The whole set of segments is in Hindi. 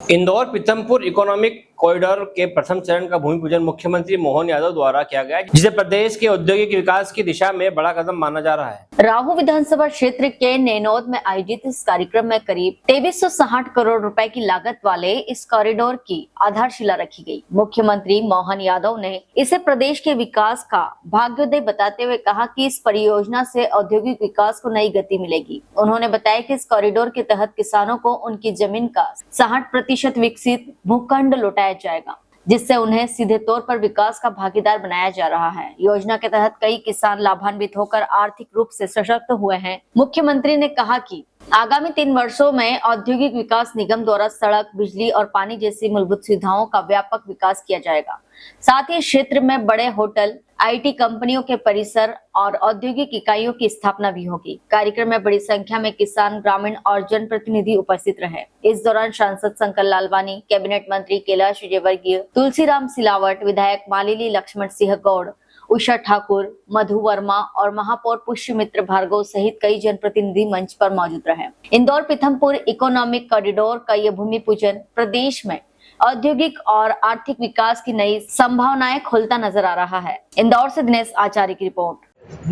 इंदौर पीथमपुर इकोनॉमिक कॉरिडोर के प्रथम चरण का भूमि पूजन मुख्यमंत्री मोहन यादव द्वारा किया गया, जिसे प्रदेश के औद्योगिक विकास की दिशा में बड़ा कदम माना जा रहा है। राहू विधानसभा क्षेत्र के नैनौद में आयोजित इस कार्यक्रम में करीब 2360 करोड़ रुपए की लागत वाले इस कॉरिडोर की आधारशिला रखी गई। मुख्यमंत्री मोहन यादव ने इसे प्रदेश के विकास का भाग्योदय बताते हुए कहा कि इस परियोजना से औद्योगिक विकास को नई गति मिलेगी। उन्होंने बताया कि इस कॉरिडोर के तहत किसानों को उनकी जमीन का 60% विकसित भूखंड लौटाया जाएगा, जिससे उन्हें सीधे तौर पर विकास का भागीदार बनाया जा रहा है। योजना के तहत कई किसान लाभान्वित होकर आर्थिक रूप से सशक्त हुए हैं। मुख्यमंत्री ने कहा कि आगामी 3 वर्षों में औद्योगिक विकास निगम द्वारा सड़क, बिजली और पानी जैसी मूलभूत सुविधाओं का व्यापक विकास किया जाएगा। साथ ही क्षेत्र में बड़े होटल, आईटी कंपनियों के परिसर और औद्योगिक इकाइयों की स्थापना भी होगी। कार्यक्रम में बड़ी संख्या में किसान, ग्रामीण और जनप्रतिनिधि उपस्थित रहे। इस दौरान सांसद शंकर लालवानी, कैबिनेट मंत्री कैलाश विजयवर्गीय, तुलसीराम सिलावट, विधायक मालिनी लक्ष्मण सिंह गौड़, उषा ठाकुर, मधु वर्मा और महापौर पुष्यमित्र भार्गव सहित कई जनप्रतिनिधि मंच पर मौजूद रहे। इंदौर पीथमपुर इकोनॉमिक कॉरिडोर का यह भूमि पूजन प्रदेश में औद्योगिक और आर्थिक विकास की नई संभावनाएं खोलता नजर आ रहा है। इंदौर से दिनेश आचार्य की रिपोर्ट।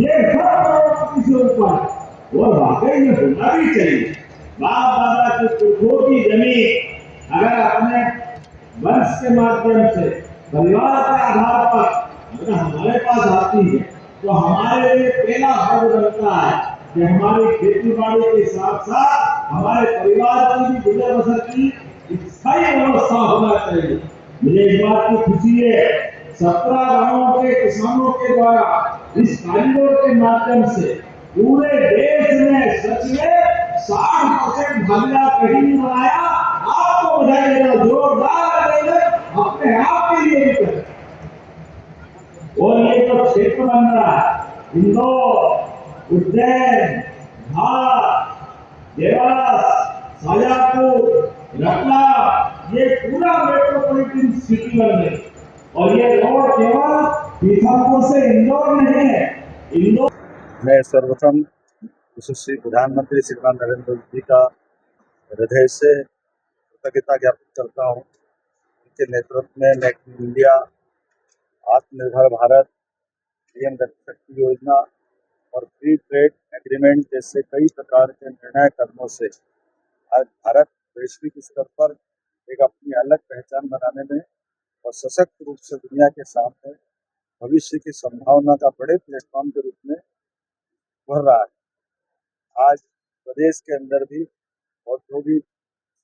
ये और वाकई में होना भी चाहिए। बाप दादा की पुरखों की जमीन अगर अपने वंश के माध्यम से परिवार के आधार पर अगर हमारे पास आती है तो हमारे लिए पहला फर्ज बनता है कि हमारी खेती बाड़ी के साथ साथ हमारे परिवार की भी गुजर बसर की स्थायी व्यवस्था होना चाहिए। मुझे इस बात की खुशी है 17 गांवों के किसानों के द्वारा इस कॉरिडोर के माध्यम से पूरे देश में सच में 60% भागीदार कहीं नहीं बनाया। आपको बधाई देना, जोरदार अपने आप के लिए भी करें। और ये जो क्षेत्र बन रहा है इंदौर, उज्जैन, धार, देवास, शाजापुर, रतला, ये पूरा मेट्रोपॉलिटन सिटी बन गई। और ये रोड केवल पीथमपुर से इंदौर नहीं है। इंदौर मैं सर्वप्रथम यशस्वी प्रधानमंत्री श्रीमान नरेंद्र मोदी का हृदय से कृतज्ञता ज्ञापित करता हूँ। उनके नेतृत्व में मेक इन इंडिया, आत्मनिर्भर भारत, पीएम गति शक्ति योजना और फ्री ट्रेड एग्रीमेंट जैसे कई प्रकार के निर्णय कदमों से आज भारत वैश्विक स्तर पर एक अपनी अलग पहचान बनाने में और सशक्त रूप से दुनिया के सामने भविष्य की संभावना का बड़े प्लेटफॉर्म के रूप में उभर रहा है। आज प्रदेश के अंदर भी औद्योगिक,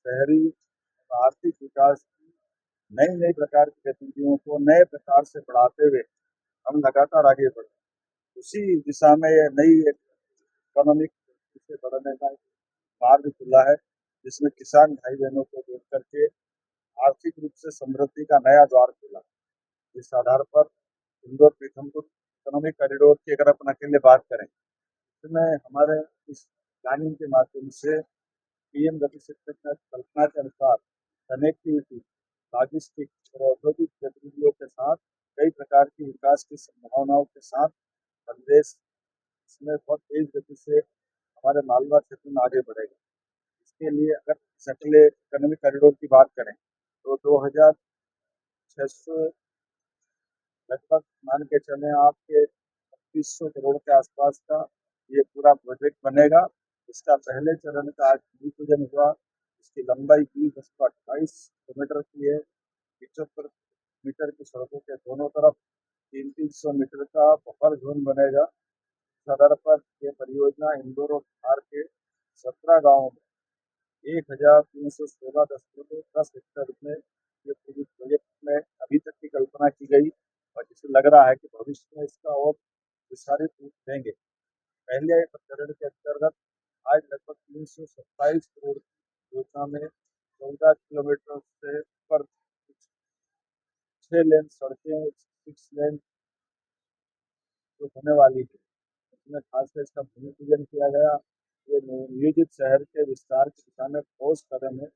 शहरी और आर्थिक विकास की नई नई प्रकार की गतिविधियों को नए प्रकार से बढ़ाते हुए हम लगातार आगे बढ़े। उसी दिशा में यह नई एक इकोनॉमिक से बढ़ने का मार्ग खुला है, जिसमें किसान भाई बहनों को जोड़ करके आर्थिक रूप से समृद्धि का नया द्वार खुला। इस आधार पर इंदौर पीथमपुर इकोनॉमिक कॉरिडोर की अगर अपन अकेले बात करें, इसमें हमारे इस प्लानिंग के माध्यम से पीएम गति शक्ति कल्पना के अनुसार कनेक्टिविटी, लॉजिस्टिक्स और औद्योगिक गतिविधियों के साथ कई प्रकार की विकास की संभावनाओं के साथ प्रदेश इसमें बहुत तेज गति से हमारे मालवा क्षेत्र में आगे बढ़ेगा। इसके लिए अगर सकले इकोनॉमिक कॉरिडोर की बात करें तो 2600 लगभग मान के चले आपके 2500 करोड़ के आसपास का ये पूरा प्रोजेक्ट बनेगा। इसका पहले चरण का आज भूमि पूजन हुआ। इसकी लंबाई 20.28 किलोमीटर की है। 75 मीटर की सड़कों के दोनों तरफ 300 मीटर का बफर जोन बनेगा। इस आधार पर यह परियोजना इंदौर और बिहार के 17 गाँवों में 1316.10 हेक्टेयर में ये पूरी प्रोजेक्ट में अभी तक की कल्पना की गई और जिसे लग रहा है कि भविष्य में इसका और विस्तारित रूप देंगे। पहले चरण के अंतर्गत आज लगभग 327 करोड़ की योजना में 14 किलोमीटर से ऊपर 6 लेन सड़कें, 6 लेन जो होने वाली है, इसमें खासकर इसका भूमि पूजन किया गया। ये नियोजित शहर के विस्तार की दिशा में ठोस कदम है।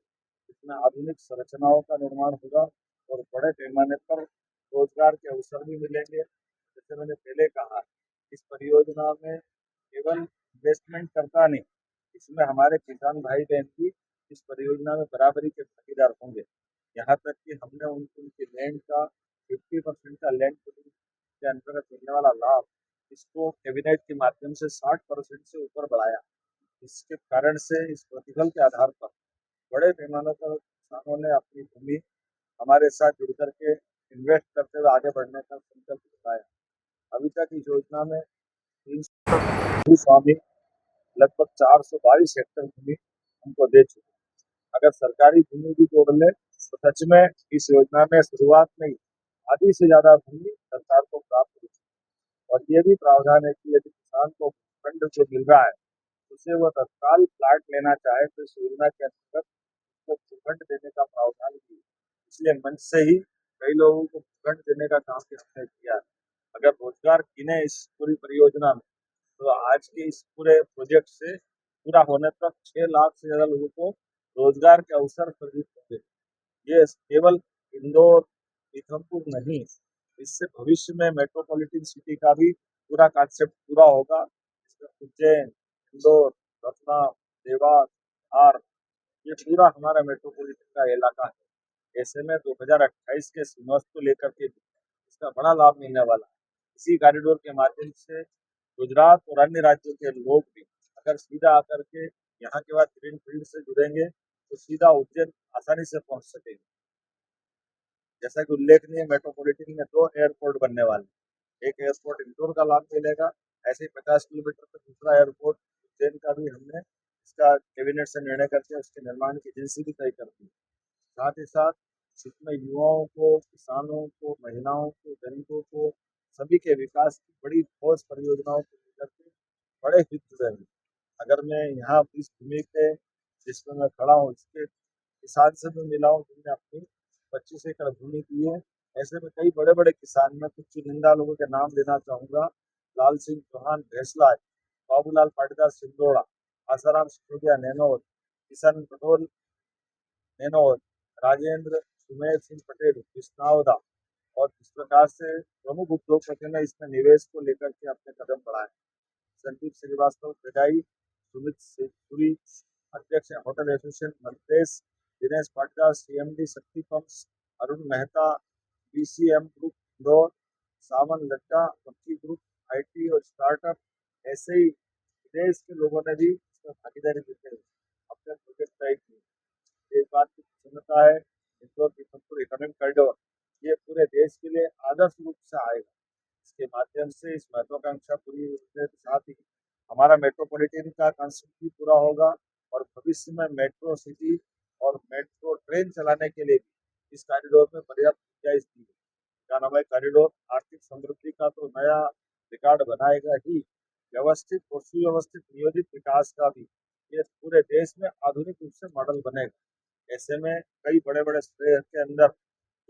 इसमें आधुनिक संरचनाओं का निर्माण होगा और बड़े पैमाने पर रोजगार के अवसर भी मिलेंगे। जैसे मैंने पहले कहा, इस परियोजना में केवल इन्वेस्टमेंट करता नहीं, इसमें हमारे किसान भाई बहन की इस परियोजना में बराबरी के भागीदार होंगे। यहाँ तक कि हमने उनकी लैंड का 50% का लैंड पूलिंग के अंतर्गत मिलने वाला लाभ इसको कैबिनेट के माध्यम से 60% से ऊपर बढ़ाया। इसके कारण से इस प्रतिफल के आधार पर बड़े पैमाने पर किसानों ने अपनी भूमि हमारे साथ जुड़ करके इन्वेस्ट करते हुए आगे बढ़ने का संकल्प बताया। अभी तक इस योजना में 300 भूस्वामी लगभग 422 हेक्टेयर भूमि हमको दे चुके। अगर सरकारी भूमि भी जोड़ ले तो सच में इस योजना में शुरुआत में ही आधी से ज्यादा भूमि सरकार को प्राप्त हुई। और ये भी प्रावधान है कि यदि किसान को फंड जो मिल रहा है उसे वो तत्काल प्लाट लेना चाहे तो इस योजना के अंतर्गत उसको भूखंड देने का प्रावधान भी है। इसलिए मंच से ही कई लोगों को भूखंड देने का काम भी हमने किया है। अगर रोजगार गिने इस पूरी परियोजना में तो आज के इस पूरे प्रोजेक्ट से पूरा होने तक 6 लाख से ज्यादा लोगों को रोजगार के अवसर सृजित होंगे। ये केवल इंदौर पीथमपुर नहीं, इससे भविष्य में मेट्रोपॉलिटन सिटी का भी पूरा कॉन्सेप्ट पूरा होगा। इसमें उज्जैन, इंदौर, रतलाम, देवास, धार, ये पूरा हमारा मेट्रोपॉलिटन का इलाका है। ऐसे में 2028 के सीमस को लेकर के इसका बड़ा लाभ मिलने वाला है। इसी कॉरिडोर के माध्यम से गुजरात और अन्य राज्यों के लोग भी अगर सीधा आकर के यहाँ के बाद ग्रीन फील्ड से जुड़ेंगे तो सीधा उज्जैन आसानी से पहुंच सकेंगे। जैसा कि उल्लेखनीय मेट्रोपॉलिटन में 2 एयरपोर्ट बनने वाले, एक एयरपोर्ट इंदौर का लाभ मिलेगा, ऐसे ही 50 किलोमीटर पर दूसरा एयरपोर्ट उज्जैन का भी हमने इसका कैबिनेट से निर्णय करके उसके निर्माण की एजेंसी भी तय कर दी। साथ ही साथ इसमें युवाओं को, किसानों को, महिलाओं को, गरीबों को, सभी के विकास की बड़ी ठोस परियोजनाओं को लेकर के बड़े हित जुड़े हैं। अगर मैं यहाँ इस भूमि पे जिसमें मैं खड़ा हूँ इसके किसान से भी मिला हूँ जिनने अपनी 25 एकड़ भूमि दी है। ऐसे में कई बड़े बड़े किसान, मैं कुछ चुनिंदा लोगों के नाम लेना चाहूंगा। लाल सिंह चौहान भैंसला, बाबूलाल पाटीदार सिंदोड़ा, आसाराम सिसोदिया नैनोद, किशन पटोल नैनोद, राजेंद्र सुमेर सिंह पटेल बिस्नावदा, और इस प्रकार से प्रमुख उद्योगपतियों ने इसमें निवेश को लेकर के अपने कदम बढ़ाए। संदीप श्रीवास्तव क्रेडाई, सुमित सेठपुरी अध्यक्ष होटल एसोसिएशन मल्टेस, Dinesh Patidar CMD Shakti pumps, Arun Mehta BCM group Indore, Sawan Ladda Makki group IT और स्टार्टअप, ऐसे ही विदेश के लोगों ने भी इसमें भागीदारी देते हुए अपने प्रोजेक्ट तय किए। एक बात की प्रसन्नता है, इंदौर पीथमपुर इकोनॉमिक कॉरिडोर ये पूरे देश के लिए आदर्श रूप से आएगा। इसके माध्यम से इस महत्वाकांक्षा पूरी होने के साथ ही हमारा मेट्रोपॉलिटन का कॉन्सेप्ट भी पूरा होगा और भविष्य में मेट्रो सिटी और मेट्रो ट्रेन चलाने के लिए भी इस कॉरिडोर में पर्याप्त गुंजाइश दी है। क्या नाम है, कॉरिडोर आर्थिक समृद्धि का तो नया रिकॉर्ड बनाएगा ही, व्यवस्थित और सुव्यवस्थित नियोजित विकास का भी ये पूरे देश में आधुनिक रूप से मॉडल बनेगा। ऐसे में कई बड़े बड़े शहर के अंदर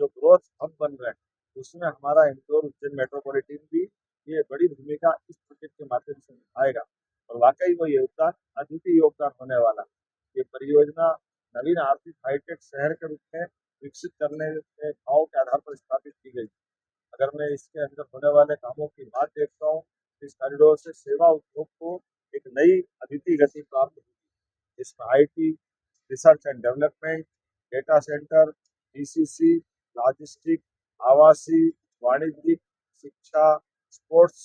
जो ग्रोथ हब बन रहे हैं उसमें हमारा इंदौर उज्जैन मेट्रोपॉलिटन भी ये बड़ी भूमिका इस प्रोजेक्ट के माध्यम से निभाएगा और वाकई वो योगदान अद्वितीय योगदान होने वाला। ये परियोजना नवीन आर्थिक हाईटेक शहर के रूप में विकसित करने के भाव के आधार पर स्थापित की गई। अगर मैं इसके अंदर होने वाले कामों की बात देखता हूँ तो इस कॉरिडोर से सेवा उद्योग को एक नई अद्वितीय गति प्राप्त होगी। इसमें IT, research and development, data centre, DCC, logistic, आवासीय, वाणिज्यिक, शिक्षा, स्पोर्ट्स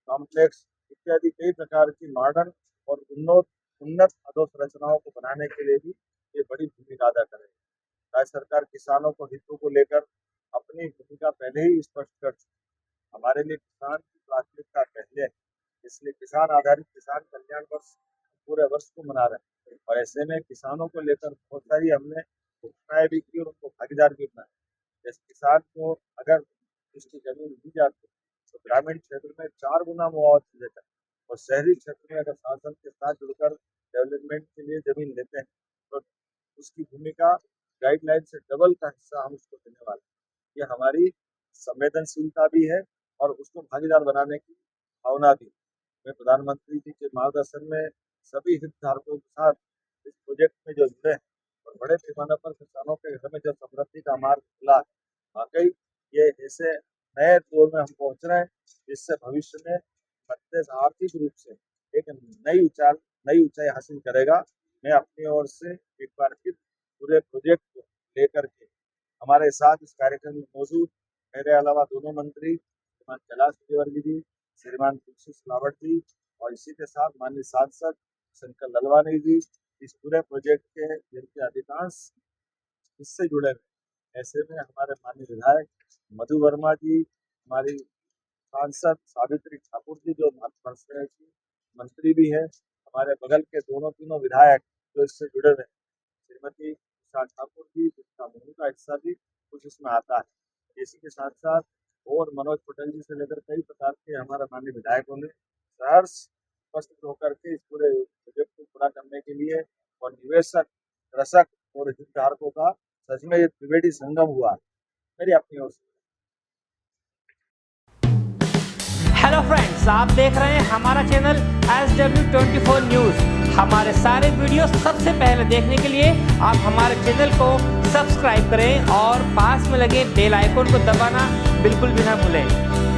कॉम्प्लेक्स इत्यादि कई प्रकार की मॉडर्न और उन्नत अधोसंरचनाओं को बनाने के लिए भी ये बड़ी भूमिका अदा करेगी। राज्य सरकार किसानों को हितों को लेकर अपनी भूमिका पहले ही स्पष्ट कर चुकी है। हमारे लिए किसान की प्राथमिकता पहले है, इसलिए किसान आधारित किसान कल्याण वर्ष पूरे वर्ष को मना रहे हैं और ऐसे में किसानों को लेकर बहुत सारी हमने घोषणाएं भी की और उनको भागीदार भी बनाए। जैसे किसान को अगर उसकी जमीन दी जाती है तो ग्रामीण क्षेत्र में 4 गुना मुआवजा देता है और शहरी क्षेत्र में अगर शासन के साथ जुड़कर डेवलपमेंट के लिए जमीन लेते हैं तो उसकी भूमिका गाइडलाइन से डबल का हिस्सा हम उसको देने वाले हैं। ये हमारी संवेदनशीलता भी है और उसको भागीदार बनाने की भावना भी। मैं प्रधानमंत्री जी के मार्गदर्शन में सभी हितधारकों के साथ इस प्रोजेक्ट में जो जुड़े हैं और बड़े पैमाने पर किसानों के घर में जो समृद्धि का मार्ग खुला है, वाकई ये ऐसे नए दौर में हम पहुंच रहे हैं जिससे भविष्य में मध्य आर्थिक रूप से एक नई ऊंचाई हासिल करेगा। मैं अपनी ओर से एक बार फिर पूरे प्रोजेक्ट को लेकर के हमारे साथ इस कार्यक्रम में मौजूद मेरे अलावा दोनों मंत्री श्रीमान कैलाश विजयवर्गीय जी, श्रीमान तुलसी सिलावट जी और इसी के साथ माननीय सांसद शंकर ललवानी जी इस पूरे प्रोजेक्ट के जिनके अधिकांश इससे जुड़े हैं। ऐसे में हमारे माननीय विधायक मधु वर्मा जी, हमारी सांसद सावित्री ठाकुर जी जो मध्य प्रदेश की मंत्री भी है, हमारे बगल के तीनों विधायक जो इससे जुड़े हुए हैं, श्रीमती उषा ठाकुर जी जिसका मुंह का हिस्सा भी कुछ इसमें आता है। इसी के साथ साथ और मनोज पटेल जी से लेकर कई प्रकार के हमारे माननीय विधायकों ने सहर्ष उपस्थित होकर के इस पूरे प्रोजेक्ट को पूरा करने के लिए और निवेशक, कृषक और हितधारकों का सच में ये त्रिवेणी संगम हुआ। मेरी अपनी ओर से हेलो फ्रेंड्स, आप देख रहे हैं हमारा चैनल SW24 न्यूज। हमारे सारे वीडियो सबसे पहले देखने के लिए आप हमारे चैनल को सब्सक्राइब करें और पास में लगे बेल आइकन को दबाना बिल्कुल भी ना भूलें।